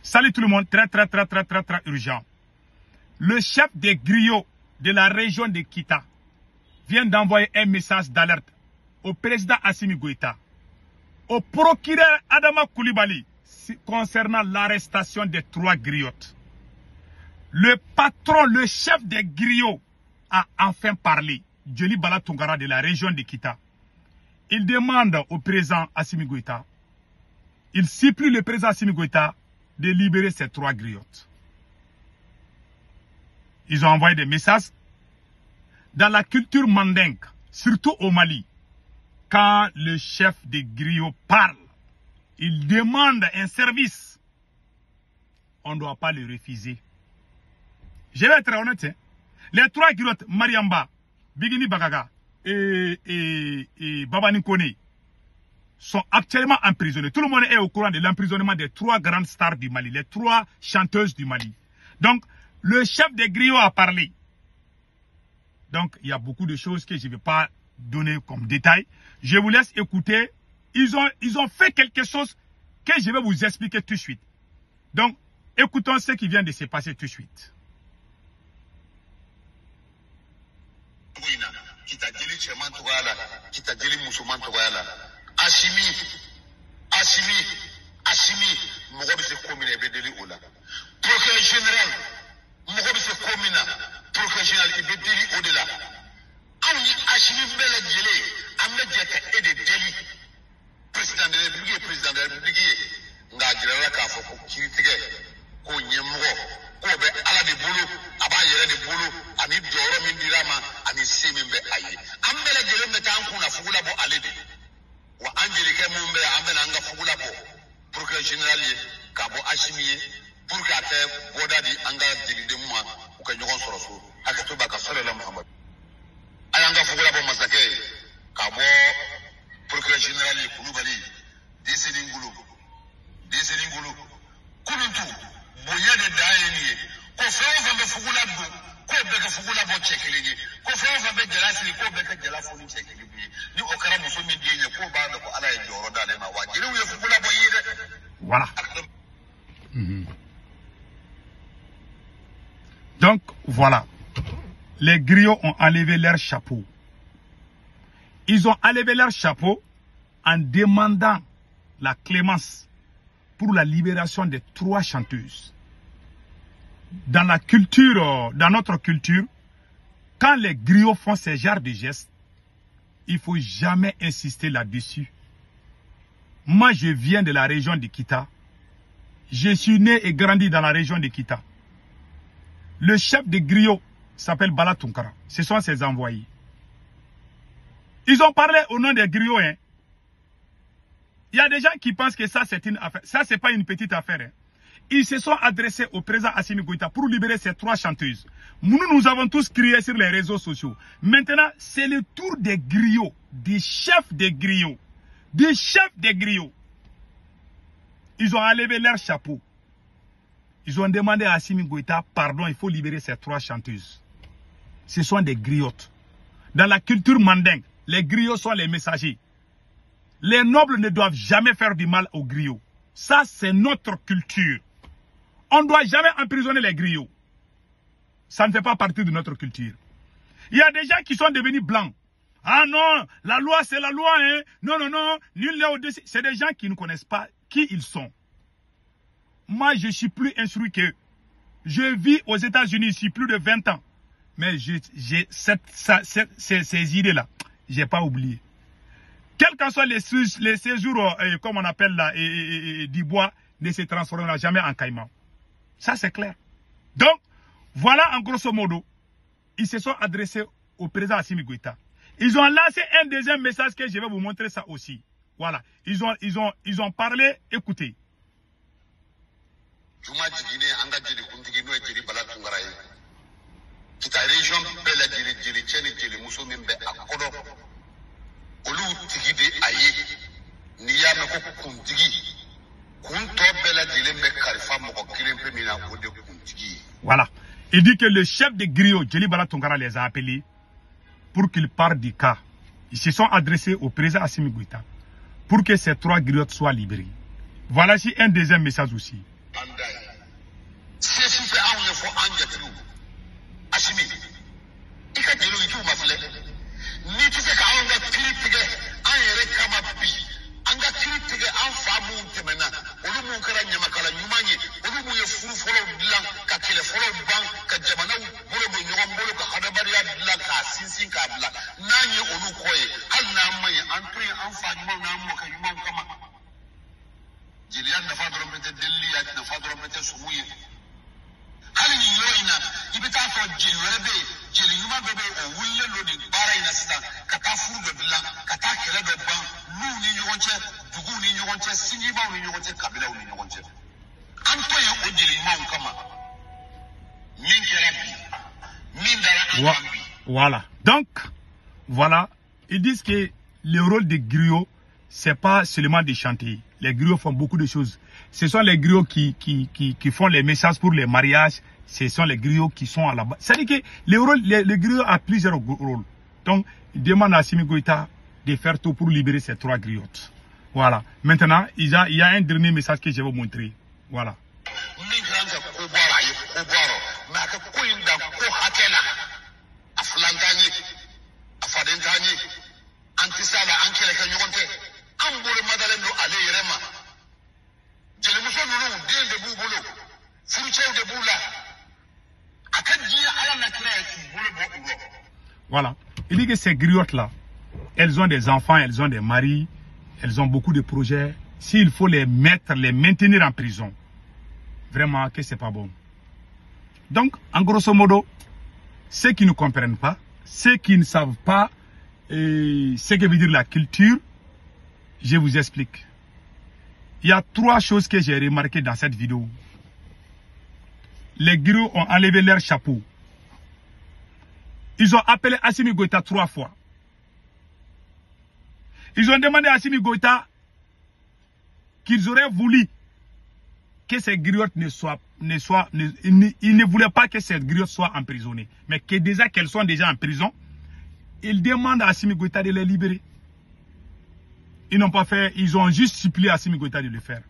Salut tout le monde, très urgent. Le chef des griots de la région de Kita vient d'envoyer un message d'alerte au président Assimi Goïta, au procureur Adama Coulibaly concernant l'arrestation des 3 griottes. Le patron, le chef des griots a enfin parlé, Djeli Bala Tungara de la région de Kita. Il demande au président Assimi Goïta, il supplie le président Assimi Goïta de libérer ces 3 griottes. Ils ont envoyé des messages. Dans la culture mandingue, surtout au Mali, quand le chef des griots parle, il demande un service, on ne doit pas le refuser. Je vais être honnête, hein. Les 3 griottes, Mariamba, Bigini Bagaga et Babani Kone, sont actuellement emprisonnés. Tout le monde est au courant de l'emprisonnement des 3 grandes stars du Mali, les 3 chanteuses du Mali. Donc, le chef des griots a parlé. Donc, il y a beaucoup de choses que je ne vais pas donner comme détail. Je vous laisse écouter. Ils ont fait quelque chose que je vais vous expliquer tout de suite. Donc, écoutons ce qui vient de se passer tout de suite. Procureur général, Mohamed Komina, procureur général, il veut délit au-delà. Ami Achimi Bele Djele, Ahmed Diata et des délits. Président de la République, nga jirala ka fo ko kiritige ko nyemro ko be ala de bolo aba yere de bolo ani doro min dirama ani semi be ayi ambele jele meta an kuna fugula bo alede wa angeli ke mumbe ambena nga fugula bo procureur général ka bo Achimi pour qu'à terre, Bodadi, Anga, Dilidemma, ou que nous sommes sur Akatoba, Kassola, Mohamed. Ayanga Fugula Massacre, Kabo, procureur général, Kouloubali, Desselingulu, Kouloutou, Boya de Daïni, Kofeo va me Fugula Bou, Kobeka Fugula Bo Tchekili, Kofeo va me Gelassi, Kobeka Gelafoni Tchekili, ni Okara Moussoumi Dine, Koba, Ala et Joroda, et Mawa, Gilou Fugula Boye. Voilà. Donc, voilà. Les griots ont enlevé leur chapeau. Ils ont enlevé leur chapeau en demandant la clémence pour la libération des 3 chanteuses. Dans la culture, dans notre culture, quand les griots font ce genre de gestes, il ne faut jamais insister là-dessus. Moi, je viens de la région de Kita. Je suis né et grandi dans la région de Kita. Le chef des griots s'appelle Bala Tunkara. Ce sont ses envoyés. Ils ont parlé au nom des griots. Hein. Il y a des gens qui pensent que ça, c'est une affaire. Ça, c'est pas une petite affaire. Hein. Ils se sont adressés au président Assimi Goïta pour libérer ces 3 chanteuses. Nous avons tous crié sur les réseaux sociaux. Maintenant, c'est le tour des griots, des chefs des griots. Des chefs des griots. Ils ont enlevé leur chapeau. Ils ont demandé à Assimi Goïta, pardon, il faut libérer ces 3 chanteuses. Ce sont des griottes. Dans la culture mandingue, les griots sont les messagers. Les nobles ne doivent jamais faire du mal aux griots. Ça, c'est notre culture. On ne doit jamais emprisonner les griots. Ça ne fait pas partie de notre culture. Il y a des gens qui sont devenus blancs. Ah non, la loi, c'est la loi. Hein. Non, nul n'est au-dessus. C'est des gens qui ne connaissent pas qui ils sont. Moi, je suis plus instruit qu'eux. Je vis aux États-Unis ici plus de 20 ans. Mais j'ai ces idées-là. Je n'ai pas oublié. Quels qu'en soient les séjours, comme on appelle là, du bois, ne se transformera jamais en caïman. Ça, c'est clair. Donc, voilà en grosso modo. Ils se sont adressés au président Assimi Goïta. Ils ont lancé un deuxième message que je vais vous montrer ça aussi. Voilà. Ils ont parlé, écoutez. Juma jigine anga jeli kuntigi no jeli Bala Tungara yi kita région bela jeli cheni jeli muso mimbe akodo olu tigi de aye ni ya me ko kuntigi kunto bela jeli mbe kalifa mo ko kilempe mina ko de kuntigi. Voilà. Il dit que le chef de griot Djeli Bala Tungara les a appelés pour qu'ils parlent du cas. Ils se sont adressés au président Assimi Goïta pour que ces 3 griottes soient libérées. Voilà ici un deuxième message aussi. andai sai su fe an ye fo an jatu asimi ika jelo itu mafle ni ti se ka an ga kritige an yere kama bi an ga kritige an fa mu temena olu mu kara nyama kala nyumanye olu mu ye furu folo dilan ka kele folo ban ka jamana bolo bo nyogon bolo ka hadabariya dilan ka sinsin ka bla nanye olu koye hal na mai an to an fa mu na mu ka yumon kama jiliyan da fadron bete delli ya da fadron bete sumuye hali ni yoina ibita ko jilwerebe jili yuma bebe o wulle lo ni bara ina sita kata furu be bla kata kele be ban lu ni nyogonche dugu ni nyogonche sinji ba ni nyogonche kabila ni nyogonche an to ya o jili yuma kama min kerabi min dara ambi. Voilà. Donc voilà, ils disent que le rôle des griots c'est pas seulement de chanter. Les griots font beaucoup de choses. Ce sont les griots qui font les messages pour les mariages. Ce sont les griots qui sont à la base. C'est-à-dire que les griots a plusieurs rôles. Donc, ils demandent à Assimi Goïta de faire tout pour libérer ces 3 griottes. Voilà. Maintenant, il y a un dernier message que je vais vous montrer. Voilà. Voilà. Il dit que ces griottes-là, elles ont des enfants, elles ont des maris, elles ont beaucoup de projets. S'il faut les maintenir en prison, vraiment que c'est pas bon. Donc, en grosso modo, ceux qui ne comprennent pas, ceux qui ne savent pas ce que veut dire la culture, je vous explique. Il y a 3 choses que j'ai remarquées dans cette vidéo. Les griots ont enlevé leur chapeau. Ils ont appelé Assimi Goïta 3 fois. Ils ont demandé à Assimi Goïta qu'ils auraient voulu que ces griottes ils ne voulaient pas que ces griottes soient emprisonnées. Mais que déjà qu'elles sont déjà en prison, ils demandent à Assimi Goïta de les libérer. Ils n'ont pas fait, ils ont juste supplié Assimi Goïta de le faire.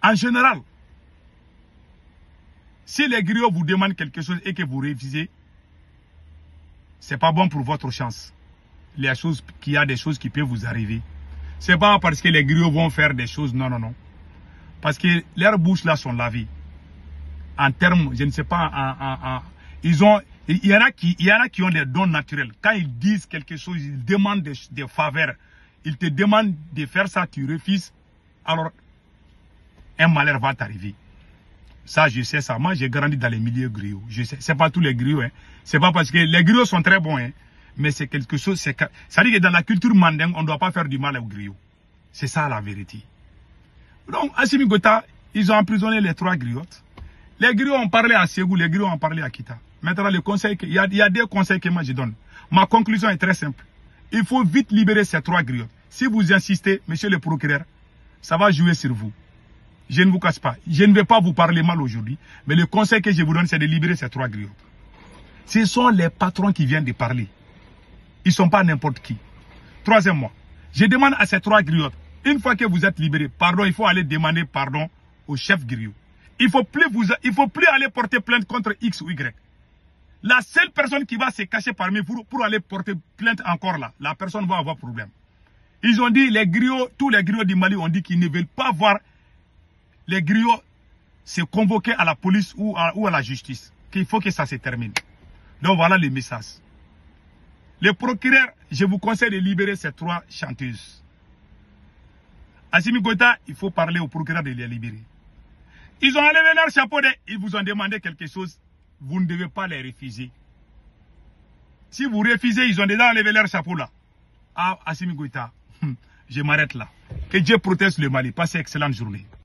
En général, si les griots vous demandent quelque chose et que vous refusez, c'est pas bon pour votre chance. Il y a des choses qui peuvent vous arriver. C'est pas parce que les griots vont faire des choses, non, non, non. Parce que leurs bouches là sont lavées. En termes, je ne sais pas, il y en a qui ont des dons naturels. Quand ils disent quelque chose, ils demandent des faveurs. Ils te demandent de faire ça, tu refuses. Alors, un malheur va t'arriver. Ça, je sais ça. Moi, j'ai grandi dans les milieux griots. Je sais. C'est pas tous les griots. Hein. C'est pas parce que les griots sont très bons. Hein. Mais c'est quelque chose. Ça dit que dans la culture mandingue, on ne doit pas faire du mal aux griots. C'est ça la vérité. Donc, Assimi Goïta, ils ont emprisonné les 3 griottes. Les griots ont parlé à Ségou, les griots ont parlé à Kita. Maintenant, il y a 2 conseils que moi je donne. Ma conclusion est très simple. Il faut vite libérer ces 3 griottes. Si vous insistez, monsieur le procureur, ça va jouer sur vous. Je ne vous casse pas. Je ne vais pas vous parler mal aujourd'hui. Mais le conseil que je vous donne, c'est de libérer ces 3 griottes. Ce sont les patrons qui viennent de parler. Ils ne sont pas n'importe qui. Troisièmement, je demande à ces 3 griottes, une fois que vous êtes libérés, pardon, il faut aller demander pardon au chef griot. Il faut plus aller porter plainte contre X ou Y. La seule personne qui va se cacher parmi vous pour aller porter plainte encore là, la personne va avoir problème. Ils ont dit, tous les griots du Mali ont dit qu'ils ne veulent pas voir les griots se convoquer à la police ou à la justice. Qu'il faut que ça se termine. Donc voilà le message. Le procureur, je vous conseille de libérer ces 3 chanteuses. Assimi Goïta, il faut parler au procureur de les libérer. Ils ont enlevé leur chapeau, ils vous ont demandé quelque chose, vous ne devez pas les refuser. Si vous refusez, ils ont déjà enlevé leur chapeau là. Ah, Assimi Goïta, je m'arrête là. Que Dieu protège le Mali. Passez une excellente journée.